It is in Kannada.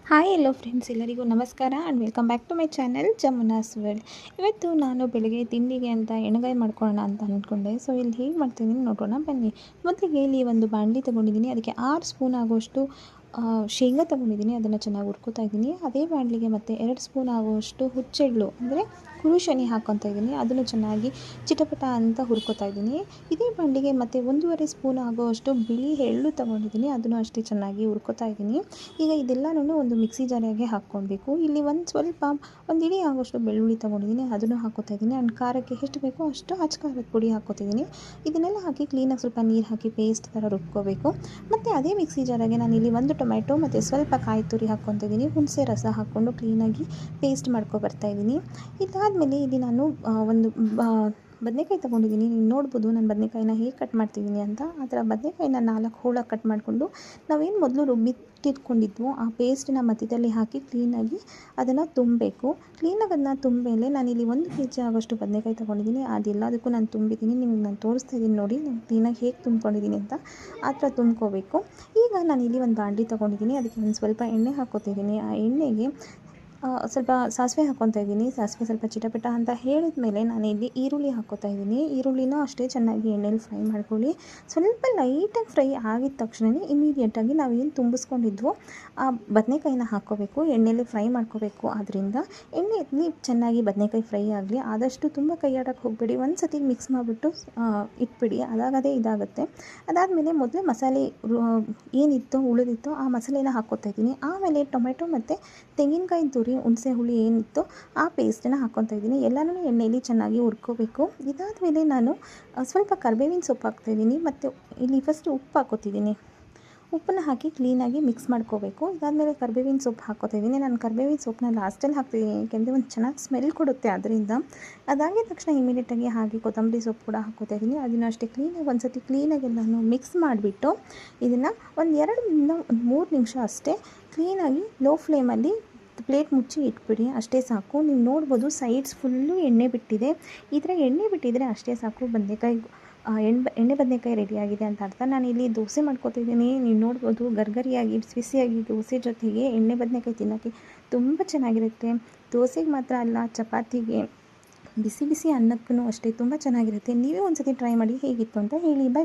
ಹಾಯ್ ಎಲ್ಲೋ ಫ್ರೆಂಡ್ಸ್, ಎಲ್ಲರಿಗೂ ನಮಸ್ಕಾರ and welcome back to my channel Jamuna's world. ಇವತ್ತು ನಾನು ಬೆಳಗ್ಗೆ ತಿಂಡಿಗೆ ಅಂತ ಎಣ್ಣೆಗಾಯಿ ಮಾಡ್ಕೊಳ್ಳೋಣ ಅಂತ ಅಂದ್ಕೊಂಡೆ. ಸೊ ಇಲ್ಲಿ ಹೇಗೆ ಮಾಡ್ತಿದ್ದೀನಿ ನೋಡೋಣ ಬನ್ನಿ. ಮೊದಲಿಗೆ ಇಲ್ಲಿ ಒಂದು ಬಾಣಲಿ ತೊಗೊಂಡಿದ್ದೀನಿ. ಅದಕ್ಕೆ 6 ಸ್ಪೂನ್ ಆಗುವಷ್ಟು ಶೇಂಗಾ ತೊಗೊಂಡಿದ್ದೀನಿ. ಅದನ್ನು ಚೆನ್ನಾಗಿ ಹುರ್ಕೋತಾ ಇದ್ದೀನಿ. ಅದೇ ಬಾಣಲಿಗೆ ಮತ್ತು 2 ಸ್ಪೂನ್ ಆಗುವಷ್ಟು ಹುಚ್ಚೆಳ್ಳು ಅಂದರೆ ಕುರುಶನಿ ಹಾಕ್ಕೊತಾ ಇದ್ದೀನಿ. ಅದನ್ನು ಚೆನ್ನಾಗಿ ಚಿಟಪಟ ಅಂತ ಹುರ್ಕೋತಾ ಇದ್ದೀನಿ. ಇದೇ ಬಾಣಲಿಗೆ ಮತ್ತು 1.5 ಸ್ಪೂನ್ ಆಗುವಷ್ಟು ಬಿಳಿ ಎಳ್ಳು ತೊಗೊಂಡಿದ್ದೀನಿ. ಅದನ್ನು ಅಷ್ಟೇ ಚೆನ್ನಾಗಿ ಹುರ್ಕೋತಾ ಇದ್ದೀನಿ. ಈಗ ಇದೆಲ್ಲನೂ ಒಂದು ಮಿಕ್ಸಿ ಜಾರಿಗೆ ಹಾಕ್ಕೊಳ್ಬೇಕು. ಇಲ್ಲಿ ಒಂದು ಇಡೀ ಆಗುವಷ್ಟು ಬೆಳ್ಳುಳ್ಳಿ ತೊಗೊಂಡಿದ್ದೀನಿ. ಅದನ್ನು ಹಾಕೋತಾ ಇದ್ದೀನಿ. ಆ್ಯಂಡ್ ಖಾರಕ್ಕೆ ಎಷ್ಟು ಬೇಕೋ ಅಷ್ಟು ಅಚ್ಚ ಖಾರದ ಪುಡಿ ಹಾಕ್ಕೋತಿದ್ದೀನಿ. ಇದನ್ನೆಲ್ಲ ಹಾಕಿ ಕ್ಲೀನಾಗಿ ಸ್ವಲ್ಪ ನೀರು ಹಾಕಿ ಪೇಸ್ಟ್ ಥರ ರುಬ್ಕೋಬೇಕು. ಮತ್ತು ಅದೇ ಮಿಕ್ಸಿ ಜಾರಿಗೆ ನಾನಿಲ್ಲಿ ಒಂದು ಟೊಮೆಟೊ ಮತ್ತು ಸ್ವಲ್ಪ ಕಾಯಿ ತುರಿ ಹಾಕ್ಕೊತಿದ್ದೀನಿ. ಹುಣಸೆ ರಸ ಹಾಕ್ಕೊಂಡು ಕ್ಲೀನಾಗಿ ಪೇಸ್ಟ್ ಬರ್ತಾಯಿದ್ದೀನಿ. ಇದಾದಮೇಲೆ ಇಲ್ಲಿ ನಾನು ಒಂದು ಬದನೆಕಾಯಿ ತೊಗೊಂಡಿದ್ದೀನಿ. ನೀವು ನೋಡ್ಬೋದು ನಾನು ಬದನೆಕಾಯಿನ ಹೇಗೆ ಕಟ್ ಮಾಡ್ತಿದ್ದೀನಿ ಅಂತ. ಆ ಥರ ಬದನೆಕಾಯಿನ 4 ಹೋಳಾಗಿ ಕಟ್ ಮಾಡಿಕೊಂಡು ನಾವೇನು ಮೊದಲು ರುಬ್ಬಿಟ್ಟಿಟ್ಕೊಂಡಿದ್ವೋ ಆ ಪೇಸ್ಟನ್ನ ಮಧ್ಯದಲ್ಲಿ ಹಾಕಿ ಕ್ಲೀನಾಗಿ ಅದನ್ನು ತುಂಬಬೇಕು. ಕ್ಲೀನಾಗಿ ಅದನ್ನ ತುಂಬೇಲೆ ನಾನಿಲ್ಲಿ 1 kg ಆಗೋಷ್ಟು ಬದನೆಕಾಯಿ ತೊಗೊಂಡಿದ್ದೀನಿ. ಅದೆಲ್ಲದಕ್ಕೂ ನಾನು ತುಂಬಿದ್ದೀನಿ. ನಿಮ್ಗೆ ನಾನು ತೋರಿಸ್ತಾ ಇದ್ದೀನಿ ನೋಡಿ, ನಾನು ಕ್ಲೀನಾಗಿ ಹೇಗೆ ತುಂಬ್ಕೊಂಡಿದ್ದೀನಿ ಅಂತ. ಆ ಥರ ತುಂಬ್ಕೋಬೇಕು. ಈಗ ನಾನಿಲ್ಲಿ ಒಂದು ಬಾಣಲಿ ತೊಗೊಂಡಿದ್ದೀನಿ. ಅದಕ್ಕೆ ಒಂದು ಸ್ವಲ್ಪ ಎಣ್ಣೆ ಹಾಕ್ಕೋತಿದ್ದೀನಿ. ಆ ಎಣ್ಣೆಗೆ ಸ್ವಲ್ಪ ಸಾಸಿವೆ ಹಾಕ್ಕೊತಾ ಇದ್ದೀನಿ. ಸಾಸಿವೆ ಸ್ವಲ್ಪ ಚಿಟಪಟ ಅಂತ ಹೇಳಿದ ಮೇಲೆ ನಾನಿಲ್ಲಿ ಈರುಳ್ಳಿ ಹಾಕ್ಕೋತಾ ಇದ್ದೀನಿ. ಈರುಳ್ಳಿನೂ ಅಷ್ಟೇ ಚೆನ್ನಾಗಿ ಎಣ್ಣೆಲಿ ಫ್ರೈ ಮಾಡ್ಕೊಳ್ಳಿ. ಸ್ವಲ್ಪ ಲೈಟಾಗಿ ಫ್ರೈ ಆಗಿದ ತಕ್ಷಣವೇ ಇಮಿಡಿಯೇಟಾಗಿ ನಾವೇನು ತುಂಬಿಸ್ಕೊಂಡಿದ್ವೋ ಆ ಬದನೆಕಾಯಿನ ಹಾಕ್ಕೋಬೇಕು. ಎಣ್ಣೆಲಿ ಫ್ರೈ ಮಾಡ್ಕೋಬೇಕು. ಆದ್ದರಿಂದ ಎಣ್ಣೆಯಲ್ಲಿ ಚೆನ್ನಾಗಿ ಬದನೆಕಾಯಿ ಫ್ರೈ ಆಗಲಿ. ಆದಷ್ಟು ತುಂಬ ಕೈ ಆಡೋಕ್ಕೆ ಹೋಗಬೇಡಿ. ಒಂದು ಸತಿ ಮಿಕ್ಸ್ ಮಾಡಿಬಿಟ್ಟು ಇಟ್ಬಿಡಿ. ಅದಾಗದೇ ಇದಾಗುತ್ತೆ. ಅದಾದಮೇಲೆ ಮೊದಲೇ ಮಸಾಲೆ ಏನಿತ್ತೋ ಉಳಿದಿತ್ತೋ ಆ ಮಸಾಲೆನ ಹಾಕ್ಕೋತಾ ಇದ್ದೀನಿ. ಆಮೇಲೆ ಟೊಮೆಟೊ ಮತ್ತು ತೆಂಗಿನಕಾಯಿ ತುರಿ, ಹುಣಸೆ ಹುಳಿ ಏನಿತ್ತು ಆ ಪೇಸ್ಟನ್ನು ಹಾಕ್ಕೊತಾ ಇದ್ದೀನಿ. ಎಲ್ಲನೂ ಎಣ್ಣೆಯಲ್ಲಿ ಚೆನ್ನಾಗಿ ಹುರ್ಕೋಬೇಕು. ಇದಾದಮೇಲೆ ನಾನು ಸ್ವಲ್ಪ ಕರಿಬೇವಿನ ಸೊಪ್ಪು ಹಾಕ್ತಾಯಿದ್ದೀನಿ. ಮತ್ತು ಇಲ್ಲಿ ಫಸ್ಟು ಉಪ್ಪು ಹಾಕ್ಕೋತಿದ್ದೀನಿ. ಉಪ್ಪನ್ನು ಹಾಕಿ ಕ್ಲೀನಾಗಿ ಮಿಕ್ಸ್ ಮಾಡ್ಕೋಬೇಕು. ಇದಾದಮೇಲೆ ಕರಿಬೇವಿನ ಸೊಪ್ಪು ಹಾಕ್ಕೋತಾ ಇದ್ದೀನಿ. ನಾನು ಕರಿಬೇವಿನ ಸೊಪ್ಪನ್ನ ಲಾಸ್ಟಲ್ಲಿ ಹಾಕ್ತಿದ್ದೀನಿ, ಏಕೆಂದರೆ ಒಂದು ಚೆನ್ನಾಗಿ ಸ್ಮೆಲ್ ಕೊಡುತ್ತೆ ಅದರಿಂದ. ಅದಾಗಿದ ತಕ್ಷಣ ಇಮಿಡಿಯೇಟಾಗಿ ಹಾಗೆ ಕೊತ್ತಂಬರಿ ಸೊಪ್ಪು ಕೂಡ ಹಾಕ್ಕೋತಾ ಇದ್ದೀನಿ. ಅದನ್ನು ಅಷ್ಟೇ ಕ್ಲೀನಾಗಿ ಒಂದು ಸತಿ ಕ್ಲೀನಾಗಿ ನಾನು ಮಿಕ್ಸ್ ಮಾಡಿಬಿಟ್ಟು ಇದನ್ನು ಒಂದು 2ರಿಂದ 3 ನಿಮಿಷ ಅಷ್ಟೇ ಕ್ಲೀನಾಗಿ ಲೋ ಫ್ಲೇಮಲ್ಲಿ ಪ್ಲೇಟ್ ಮುಚ್ಚಿ ಇಟ್ಬಿಡಿ. ಅಷ್ಟೇ ಸಾಕು. ನೀವು ನೋಡ್ಬೋದು ಸೈಡ್ಸ್ ಫುಲ್ಲು ಎಣ್ಣೆ ಬಿಟ್ಟಿದೆ. ಈ ಥರ ಎಣ್ಣೆ ಬಿಟ್ಟಿದ್ದರೆ ಅಷ್ಟೇ ಸಾಕು. ಬದನೆಕಾಯಿ ಎಣ್ಣೆ ಬದನೆಕಾಯಿ ರೆಡಿಯಾಗಿದೆ ಅಂತ ಅರ್ಥ. ನಾನಿಲ್ಲಿ ದೋಸೆ ಮಾಡ್ಕೊತಿದ್ದೀನಿ. ನೀವು ನೋಡ್ಬೋದು ಗರ್ಗರಿಯಾಗಿ ಬಿಸಿಯಾಗಿ ದೋಸೆ ಜೊತೆಗೆ ಎಣ್ಣೆ ಬದನೆಕಾಯಿ ತಿನ್ನೋಕ್ಕೆ ತುಂಬ ಚೆನ್ನಾಗಿರುತ್ತೆ. ದೋಸೆಗೆ ಮಾತ್ರ ಅಲ್ಲ, ಚಪಾತಿಗೆ, ಬಿಸಿ ಬಿಸಿ ಅನ್ನಕ್ಕೂ ಅಷ್ಟೇ ತುಂಬ ಚೆನ್ನಾಗಿರುತ್ತೆ. ನೀವೇ ಒಂದು ಸತಿ ಟ್ರೈ ಮಾಡಿ ಹೇಗಿತ್ತು ಅಂತ ಹೇಳಿ. ಬಾಯ್.